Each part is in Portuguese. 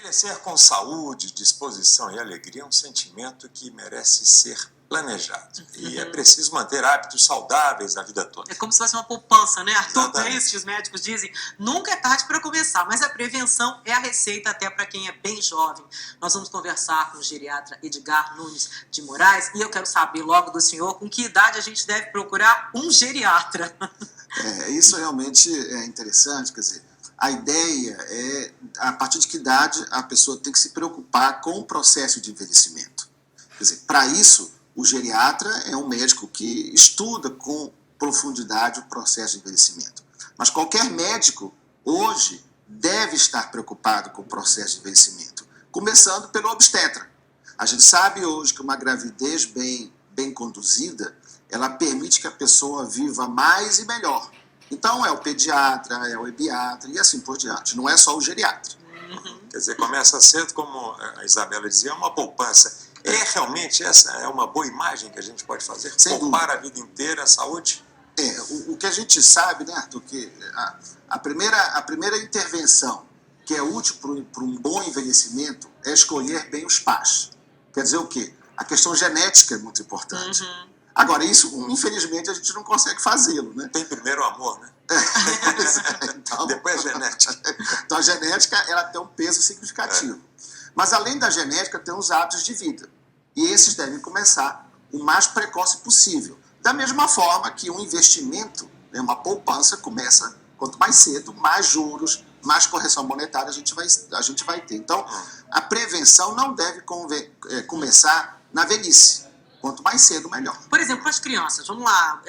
Envelhecer com saúde, disposição e alegria é um sentimento que merece ser planejado. E é preciso manter hábitos saudáveis a vida toda. É como se fosse uma poupança, né, Arthur? Exatamente. É isso que os médicos dizem. Nunca é tarde para começar, mas a prevenção é a receita até para quem é bem jovem. Nós vamos conversar com o geriatra Edgar Nunes de Moraes e eu quero saber logo do senhor com que idade a gente deve procurar um geriatra. Isso realmente é interessante, quer dizer, a ideia é a partir de que idade a pessoa tem que se preocupar com o processo de envelhecimento. Quer dizer, para isso, o geriatra é um médico que estuda com profundidade o processo de envelhecimento. Mas qualquer médico, hoje, deve estar preocupado com o processo de envelhecimento, começando pelo obstetra. A gente sabe hoje que uma gravidez bem conduzida, ela permite que a pessoa viva mais e melhor. Então, é o pediatra, é o ebiatra e assim por diante. Não é só o geriatra. Quer dizer, começa cedo, como a Isabela dizia, é uma poupança. Realmente, essa é uma boa imagem que a gente pode fazer? Sem Poupar dúvida. a vida inteira a saúde? O que a gente sabe, né, Arthur, que a primeira intervenção que é útil para um bom envelhecimento é escolher bem os pais. Quer dizer o quê? A questão genética é muito importante. Agora, isso, infelizmente, a gente não consegue fazê-lo, né? Tem primeiro o amor, né? Então, Depois a genética. Então, a genética ela tem um peso significativo. Mas, além da genética, tem os hábitos de vida. E esses devem começar o mais precoce possível. Da mesma forma que um investimento, né, uma poupança, começa, quanto mais cedo, mais juros, mais correção monetária a gente vai ter. Então, a prevenção não deve começar na velhice. Quanto mais cedo, melhor. Por exemplo, para as crianças, vamos lá,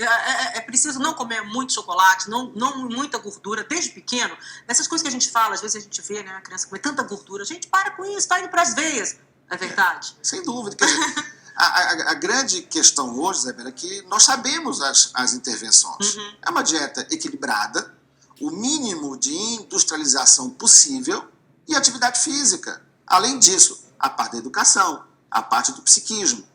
é preciso não comer muito chocolate, não muita gordura, desde pequeno. Essas coisas que a gente fala, às vezes a gente vê, né, a criança comer tanta gordura, gente, para com isso, está indo para as veias. É verdade? Sem dúvida. Quer dizer, a grande questão hoje, Isabela, é que nós sabemos as intervenções. É uma dieta equilibrada, o mínimo de industrialização possível e atividade física. Além disso, a parte da educação, a parte do psiquismo,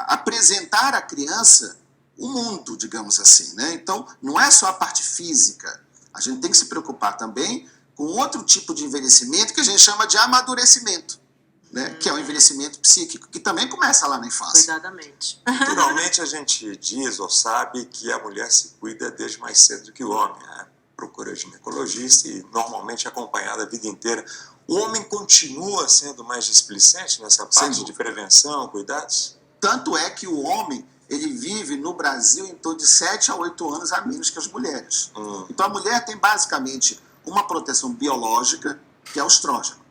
apresentar à criança o mundo, digamos assim, né? Então, não é só a parte física. A gente tem que se preocupar também com outro tipo de envelhecimento que a gente chama de amadurecimento, né? Que é o envelhecimento psíquico, que também começa lá na infância. Cuidadamente. Naturalmente, a gente diz ou sabe que a mulher se cuida desde mais cedo do que o homem, né? Procura ginecologista e normalmente acompanhada a vida inteira. O homem continua sendo mais displicente nessa parte de prevenção, cuidados? Tanto é que o homem, ele vive no Brasil em torno de 7 a 8 anos a menos que as mulheres. Então a mulher tem basicamente uma proteção biológica, que é o estrógeno.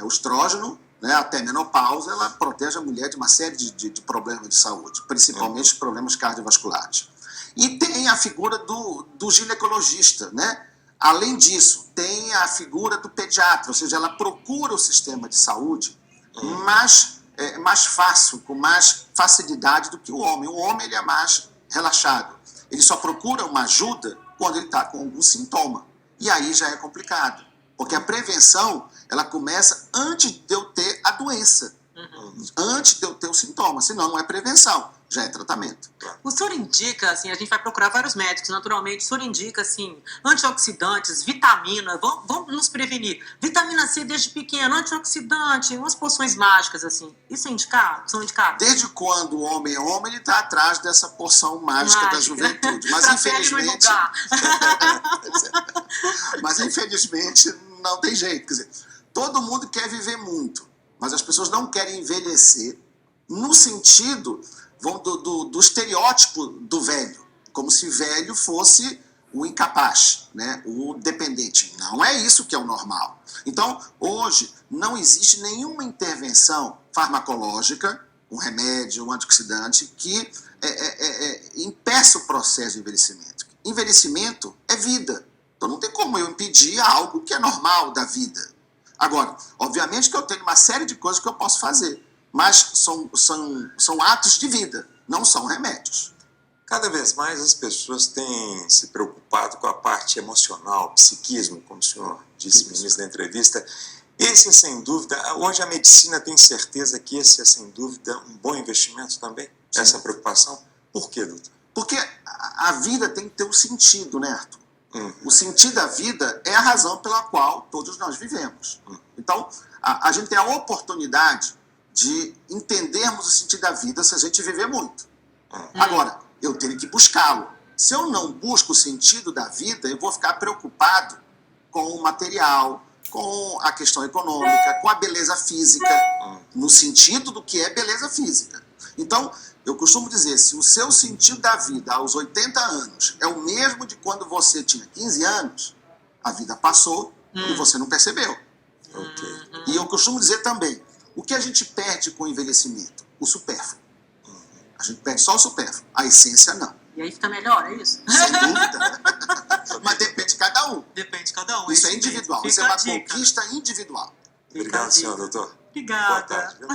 O estrógeno, né, até a menopausa, ela protege a mulher de uma série de problemas de saúde, principalmente problemas cardiovasculares. E tem a figura do ginecologista, né? Além disso, tem a figura do pediatra, ou seja, ela procura o sistema de saúde mais fácil, com mais facilidade do que o homem. O homem ele é mais relaxado. Ele só procura uma ajuda quando ele está com algum sintoma. E aí já é complicado, porque a prevenção ela começa antes de eu ter a doença, antes de eu ter o sintoma, senão não é prevenção, já é tratamento. O senhor indica, assim, a gente vai procurar vários médicos, naturalmente, o senhor indica, assim, antioxidantes, vitamina, vamos nos prevenir. Vitamina C desde pequeno, antioxidante, umas poções mágicas, assim. Isso é indicado? São indicados? Desde quando o homem é homem, ele está atrás dessa porção mágica da juventude. Mas, infelizmente... Mas, infelizmente, não tem jeito. Quer dizer, todo mundo quer viver muito, mas as pessoas não querem envelhecer no sentido do estereótipo do velho, como se velho fosse o incapaz, né? O dependente. Não é isso que é o normal. Então, hoje, não existe nenhuma intervenção farmacológica, um remédio, um antioxidante, que impeça o processo de envelhecimento. Envelhecimento é vida. Então, não tem como eu impedir algo que é normal da vida. Agora, obviamente que eu tenho uma série de coisas que eu posso fazer, mas são atos de vida, não são remédios. Cada vez mais as pessoas têm se preocupado com a parte emocional, psiquismo, como o senhor disse no início da entrevista. Esse é, sem dúvida, hoje a medicina tem certeza que esse é, sem dúvida, um bom investimento também, essa preocupação. Por quê, doutor? Porque a vida tem que ter um sentido, né, Arthur? O sentido da vida é a razão pela qual todos nós vivemos. Então, a gente tem a oportunidade de entendermos o sentido da vida se a gente viver muito. Agora, eu tenho que buscá-lo. Se eu não busco o sentido da vida, eu vou ficar preocupado com o material, com a questão econômica, com a beleza física, no sentido do que é beleza física. Então, eu costumo dizer, se o seu sentido da vida aos 80 anos é o mesmo de quando você tinha 15 anos, a vida passou e você não percebeu. E eu costumo dizer também, o que a gente perde com o envelhecimento? O supérfluo. A gente perde só o supérfluo, a essência não. E aí fica melhor, é isso? Sem dúvida. Mas depende de cada um. Depende de cada um. Isso é individual. Fica Isso é a uma dica. conquista individual. Fica a Obrigado, dica. senhor doutor. Obrigada. Boa tarde, viu?